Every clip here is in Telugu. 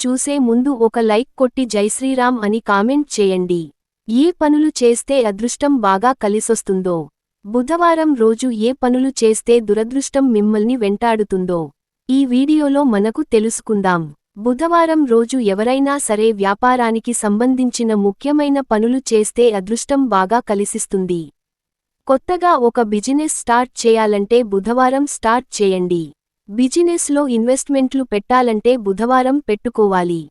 చూసే ముందు ఒక లైక్ కొట్టి జైశ్రీరామ్ అని కామెంట్ చేయండి. ఏ పనులు చేస్తే అదృష్టం బాగా కలిసొస్తుందో, బుధవారం రోజు ఏ పనులు చేస్తే దురదృష్టం మిమ్మల్ని వెంటాడుతుందో ఈ వీడియోలో మనకు తెలుసుకుందాం. బుధవారం రోజు ఎవరైనా సరే వ్యాపారానికి సంబంధించిన ముఖ్యమైన పనులు చేస్తే అదృష్టం బాగా కలిసిస్తుంది. కొత్తగా ఒక బిజినెస్ స్టార్ట్ చేయాలంటే బుధవారం స్టార్ట్ చేయండి. బిజినెస్లో ఇన్వెస్ట్మెంట్లు పెట్టాలంటే బుధవారం పెట్టుకోవాలి.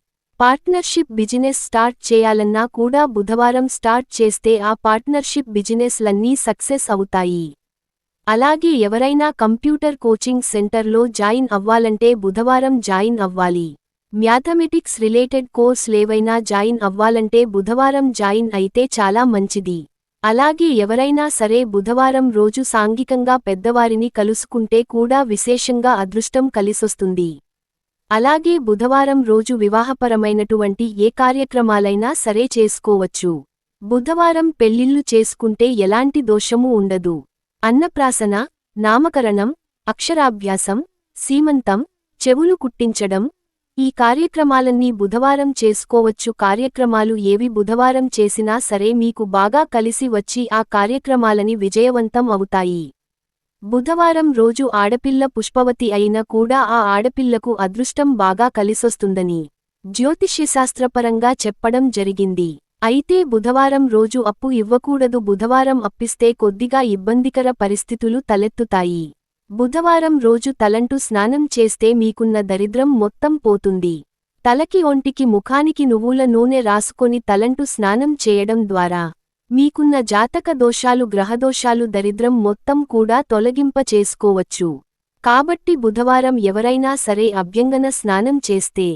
పార్ట్నర్షిప్ బిజినెస్ స్టార్ట్ చేయాలన్నా కూడా బుధవారం స్టార్ట్ చేస్తే ఆ పార్ట్నర్షిప్ బిజినెస్లన్నీ సక్సెస్ అవుతాయి. అలాగే ఎవరైనా కంప్యూటర్ కోచింగ్ సెంటర్లో జాయిన్ అవ్వాలంటే బుధవారం జాయిన్ అవ్వాలి. మ్యాథమెటిక్స్ రిలేటెడ్ కోర్సులేవైనా జాయిన్ అవ్వాలంటే బుధవారం జాయిన్ అయితే చాలా మంచిది. అలాగే ఎవరైనా సరే బుధవారం రోజు సాంఘికంగా పెద్దవారిని కలుసుకుంటే కూడా విశేషంగా అదృష్టం కలిసొస్తుంది. అలాగే బుధవారం రోజు వివాహపరమైనటువంటి ఏ కార్యక్రమాలైనా సరే చేసుకోవచ్చు. బుధవారం పెళ్లిళ్లు చేసుకుంటే ఎలాంటి దోషమూ ఉండదు. అన్నప్రాసన, నామకరణం, అక్షరాభ్యాసం, సీమంతం, చెవులు కుట్టించడం ఈ కార్యక్రమాలన్నీ బుధవారం చేసుకోవచ్చు. కార్యక్రమాలు ఏవి బుధవారం చేసినా సరే మీకు బాగా కలిసి వచ్చి ఆ కార్యక్రమాలని విజయవంతం అవుతాయి. బుధవారం రోజు ఆడపిల్ల పుష్పవతి అయినా కూడా ఆ ఆడపిల్లకు అదృష్టం బాగా కలిసొస్తుందని జ్యోతిష్యశాస్త్రపరంగా చెప్పడం జరిగింది. అయితే బుధవారం రోజు అప్పు ఇవ్వకూడదు. బుధవారం అప్పిస్తే కొద్దిగా ఇబ్బందికర పరిస్థితులు తలెత్తుతాయి. బుధవారం రోజు తలంటు స్నానం చేస్తే మీకున్న దరిద్రం మొత్తం పోతుంది. తలకి ఒంటికి ముఖానికి నువ్వుల నూనె రాసుకొని తలంటు స్నానం చేయడం ద్వారా మీకున్న జాతక దోషాలు గ్రహదోషాలు దరిద్రం మొత్తం కూడా తొలగింప చేసుకోవచ్చు. కాబట్టి బుధవారం ఎవరైనా సరే అభ్యంగన స్నానం చేస్తే,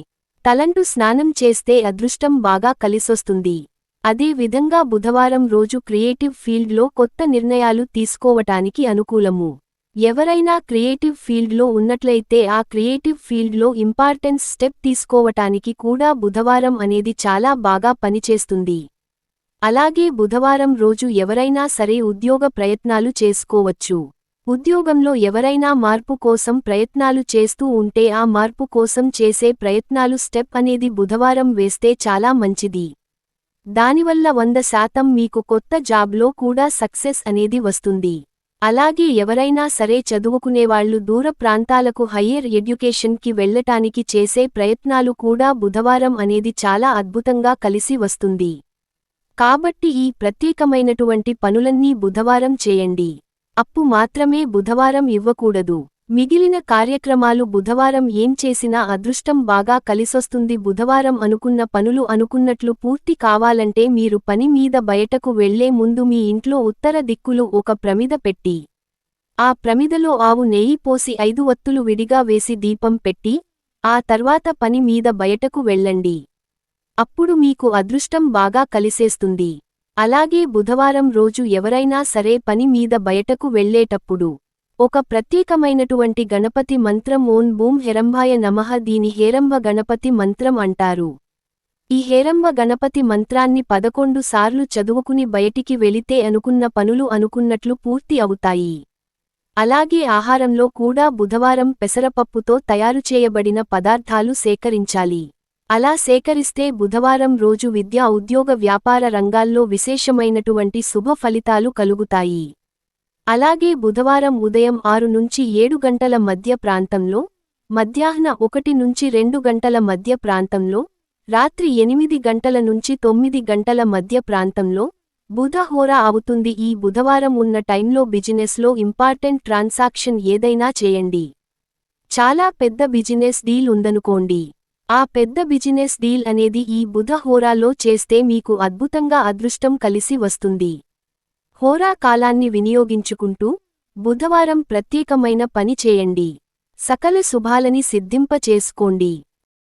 తలంటు స్నానం చేస్తే అదృష్టం బాగా కలిసొస్తుంది. అదే విధంగా బుధవారం రోజు క్రియేటివ్ ఫీల్డ్లో కొత్త నిర్ణయాలు తీసుకోవటానికి అనుకూలము. ఎవరైనా క్రియేటివ్ ఫీల్డ్లో ఉన్నట్లయితే ఆ క్రియేటివ్ ఫీల్డ్లో ఇంపార్టెన్స్ స్టెప్ తీసుకోవటానికి కూడా బుధవారం అనేది చాలా బాగా పనిచేస్తుంది. అలాగే బుధవారం రోజు ఎవరైనా సరే ఉద్యోగ ప్రయత్నాలు చేసుకోవచ్చు. ఉద్యోగంలో ఎవరైనా మార్పు కోసం ప్రయత్నాలు చేస్తూ ఉంటే ఆ మార్పు కోసం చేసే ప్రయత్నాలు స్టెప్ అనేది బుధవారం వేస్తే చాలా మంచిది. దానివల్ల 100% మీకు కొత్త జాబ్లో కూడా సక్సెస్ అనేది వస్తుంది. అలాగే ఎవరైనా సరే చదువుకునేవాళ్లు దూర ప్రాంతాలకు హయ్యర్ ఎడ్యుకేషన్కి వెళ్లటానికి చేసే ప్రయత్నాలు కూడా బుధవారం అనేది చాలా అద్భుతంగా కలిసి వస్తుంది. కాబట్టి ఈ ప్రత్యేకమైనటువంటి పనులన్నీ బుధవారం చేయండి. అప్పు మాత్రమే బుధవారం ఇవ్వకూడదు. మిగిలిన కార్యక్రమాలు బుధవారం ఏం చేసినా అదృష్టం బాగా కలిసొస్తుంది. బుధవారం అనుకున్న పనులు అనుకున్నట్లు పూర్తి కావాలంటే మీరు పని మీద బయటకు వెళ్లే ముందు మీ ఇంట్లో ఉత్తర దిక్కులు ఒక ప్రమిద పెట్టి, ఆ ప్రమిదలో ఆవు నెయ్యి పోసి 5 ఒత్తులు విడిగా వేసి దీపం పెట్టి, ఆ తర్వాత పని మీద బయటకు వెళ్ళండి. అప్పుడు మీకు అదృష్టం బాగా కలిసేస్తుంది. అలాగే బుధవారం రోజు ఎవరైనా సరే పని మీద బయటకు వెళ్లేటప్పుడు ఒక ప్రత్యేకమైనటువంటి గణపతి మంత్రం ఓం బూం హేరంబాయ నమః దీని హేరంబ గణపతి మంత్రం అంటారు. ఈ హేరంబ గణపతి మంత్రాన్ని 11 సార్లు చదువుకుని బయటికి వెళితే అనుకున్న పనులు అనుకున్నట్లు పూర్తి అవుతాయి. అలాగే ఆహారంలో కూడా బుధవారం పెసరపప్పుతో తయారు చేయబడిన పదార్థాలు సేకరించాలి. అలా సేకరిస్తే బుధవారం రోజు విద్యా ఉద్యోగ వ్యాపార రంగాల్లో విశేషమైనటువంటి శుభ ఫలితాలు కలుగుతాయి. అలాగే బుధవారం ఉదయం 6 నుంచి 7 గంటల మధ్య ప్రాంతంలో, మధ్యాహ్న 1 నుంచి 2 గంటల మధ్య ప్రాంతంలో, రాత్రి 8 గంటల నుంచి 9 గంటల మధ్య ప్రాంతంలో బుధ హోరా అవుతుంది. ఈ బుధవారం ఉన్న టైంలో బిజినెస్లో ఇంపార్టెంట్ ట్రాన్సాక్షన్ ఏదైనా చేయండి. చాలా పెద్ద బిజినెస్ డీల్ ఉందనుకోండి. ఆ పెద్ద బిజినెస్ డీల్ అనేది ఈ బుధ హోరాలో చేస్తే మీకు అద్భుతంగా అదృష్టం కలిసి వస్తుంది. హోరా కాలాన్ని వినియోగించుకుంటూ బుధవారం ప్రత్యేకమైన పని చేయండి. సకల శుభాలని సిద్ధింప చేసుకోండి.